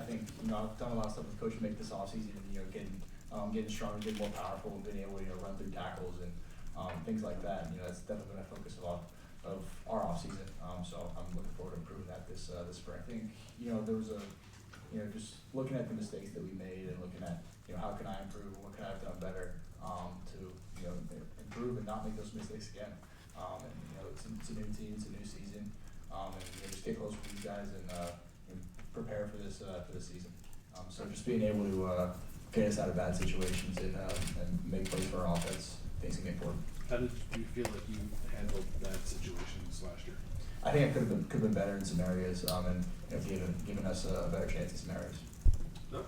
think, I've done a lot of stuff with Coach Mick this offseason, and, getting stronger, getting more powerful, and being able to, run through tackles and things like that. That's definitely been a focus of our offseason. So I'm looking forward to improving that this spring. I think, there was just looking at the mistakes that we made and looking at, how can I improve and what can I have done better to, improve and not make those mistakes again. It's a new team, it's a new season, and just get close with these guys and prepare for this season. So just being able to get us out of bad situations and make plays for our offense, I think is gonna be important. How did you feel like you handled that situations last year? I think I could have been better in some areas, and given us a better chance in some areas. No.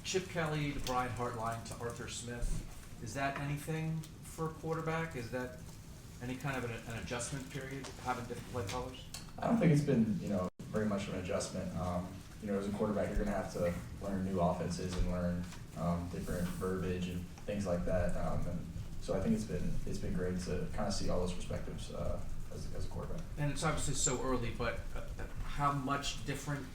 Chip Kelly to Brian Hartline to Arthur Smith. Is that anything for a quarterback? Is that any kind of an adjustment period, having different play callers? I don't think it's been, very much of an adjustment. As a quarterback, you're going to have to learn new offenses and learn different verbiage and things like that. And so I think it's been great to kind of see all those perspectives as a quarterback. And it's obviously so early, but how much different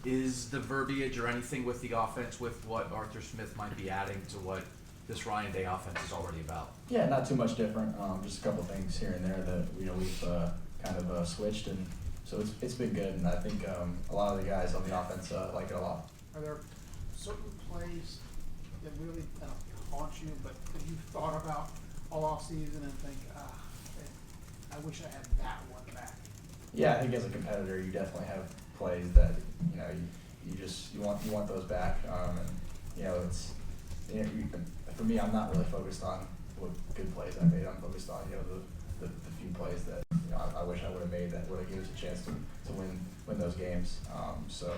is the verbiage or anything with the offense with what Arthur Smith might be adding to what this Ryan Day offense is already about? Yeah, not too much different. Just a couple things here and there that we've kind of switched, and so it's been good. And I think a lot of the guys on the offense like it a lot. Are there certain plays that really haunt you, but that you've thought about all off season and think, I wish I had that one back? Yeah, I think as a competitor, you definitely have plays that you want those back, and for me, I'm not really focused on what good plays I made. I'm focused on the few plays that I wish I would have made that would have given us a chance to win those games. So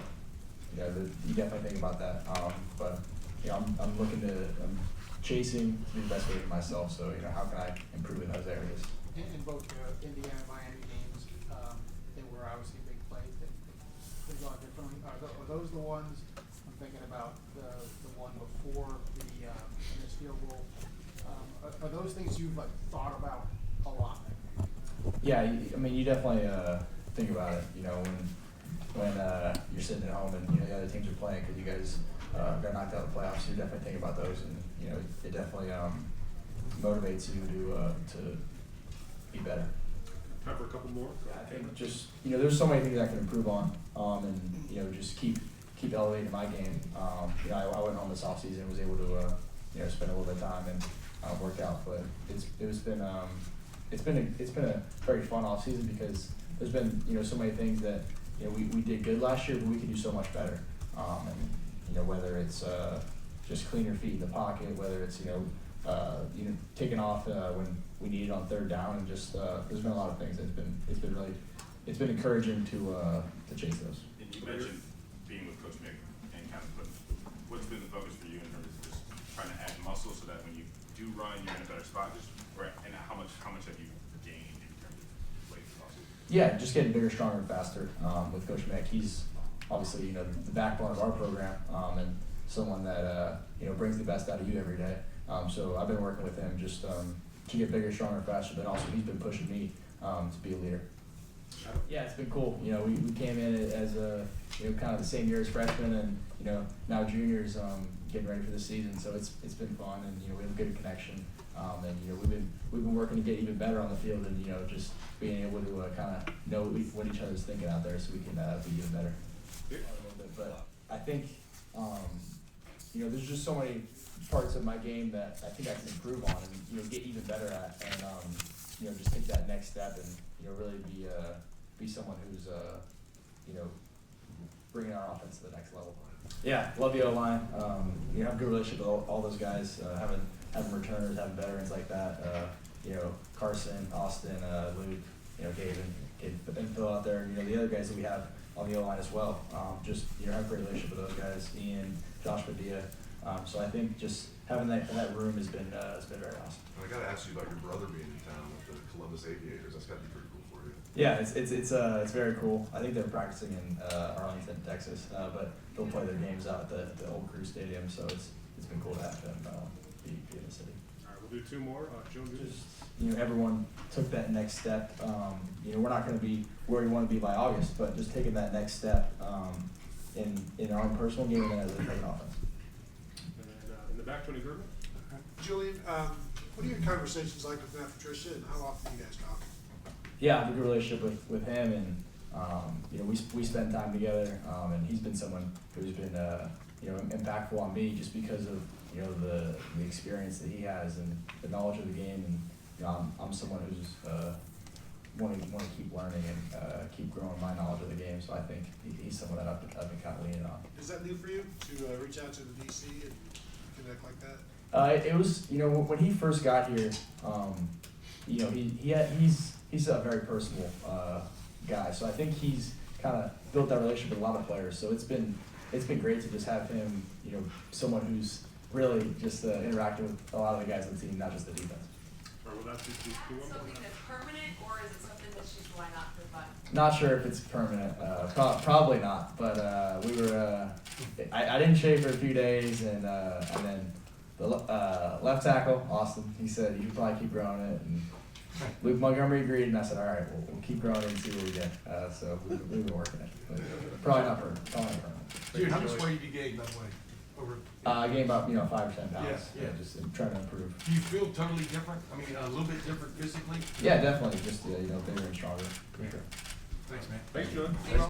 you definitely think about that, but I'm chasing to be the best way for myself. So how can I improve in those areas? In both Indiana and Miami games, they were obviously big plays that they've gone differently. Are those the ones I'm thinking about? The one before the missed field goal. Are those things you've thought about a lot? Yeah, you definitely think about it. When you're sitting at home and the other teams are playing because you guys got knocked out of the playoffs, you definitely think about those, and it definitely motivates you to be better. Time for a couple more. Yeah, I think just there's so many things I can improve on, and just keep elevating my game. I went home this offseason and was able to spend a little bit of time and work out, but it's been a very fun offseason because there's been so many things that we did good last year, but we could do so much better. And whether it's just clean your feet in the pocket, whether it's taking off when we need it on third down, and just there's been a lot of things. It's been encouraging to chase those. And you mentioned being with Coach Mick and kind of what's been the focus for you in terms of just trying to add muscle so that when you do run, you're in a better spot. And how much have you gained in terms of weight loss? Yeah, just getting bigger, stronger, and faster with Coach Mick. He's obviously the backbone of our program, and someone that brings the best out of you every day. So I've been working with him just to get bigger, stronger, faster, but also he's been pushing me to be a leader. Yeah, it's been cool. We came in as kind of the same year as freshmen, and now juniors getting ready for the season. So it's been fun, and we have a good connection. And we've been working to get even better on the field, and just being able to kind of know what each other's thinking out there, so we can be even better. A little bit, but I think there's just so many parts of my game that I think I can improve on and get even better at, and just take that next step and really be someone who's bringing our offense to the next level. Yeah, love the O-line. Have a good relationship with all those guys. Having returners, having veterans like that. Carson, Austin, Luke, Gabe and Phil out there. The other guys that we have on the O-line as well. Just have a great relationship with those guys. Ian, Josh Padilla. So I think just having that room has been very awesome. I got to ask you about your brother being in town with the Columbus Aviators. That's got to be pretty cool for you. Yeah, it's very cool. I think they're practicing in Arlington, Texas, but they'll play their games out at the old Crew Stadium. So it's been cool to have them be in the city. All right, we'll do two more, Joe, do Just, everyone took that next step. We're not gonna be where we wanna be by August, but just taking that next step, in our own personal game and as an offense. And then, in the back, Tony Gerber? Julian, what are your conversations like with Matt Patricia, and how often do you guys talk? Yeah, I have a good relationship with him, and we spend time together, and he's been someone who's been impactful on me just because of the experience that he has and the knowledge of the game, and I'm someone who's want to keep learning and keep growing my knowledge of the game. So I think he's someone that I've been kind of leaning on. Is that new for you, to reach out to the DC and connect like that? It was when he first got here, he's a very personable guy. So I think he's kind of built that relationship with a lot of players. So it's been great to just have him, someone who's really just interacting with a lot of the guys on the team, not just the defense. Or will that be Something that's permanent, or is it something that's just going on for fun? Not sure if it's permanent. Probably not. But we were. I didn't shave for a few days, and then the left tackle, Austin, he said you should probably keep growing it. And Luke Montgomery agreed, and I said, all right, we'll keep growing it and see what we get. So we've been working it. But probably not permanent. Dude, how much weight have you gained, by the way? Over. I gained about 5 or 10 pounds. Yeah. Just trying to improve. Do you feel totally different? I mean, a little bit different physically? Yeah, definitely. Just bigger and stronger for sure. Thanks, man. Thanks, John.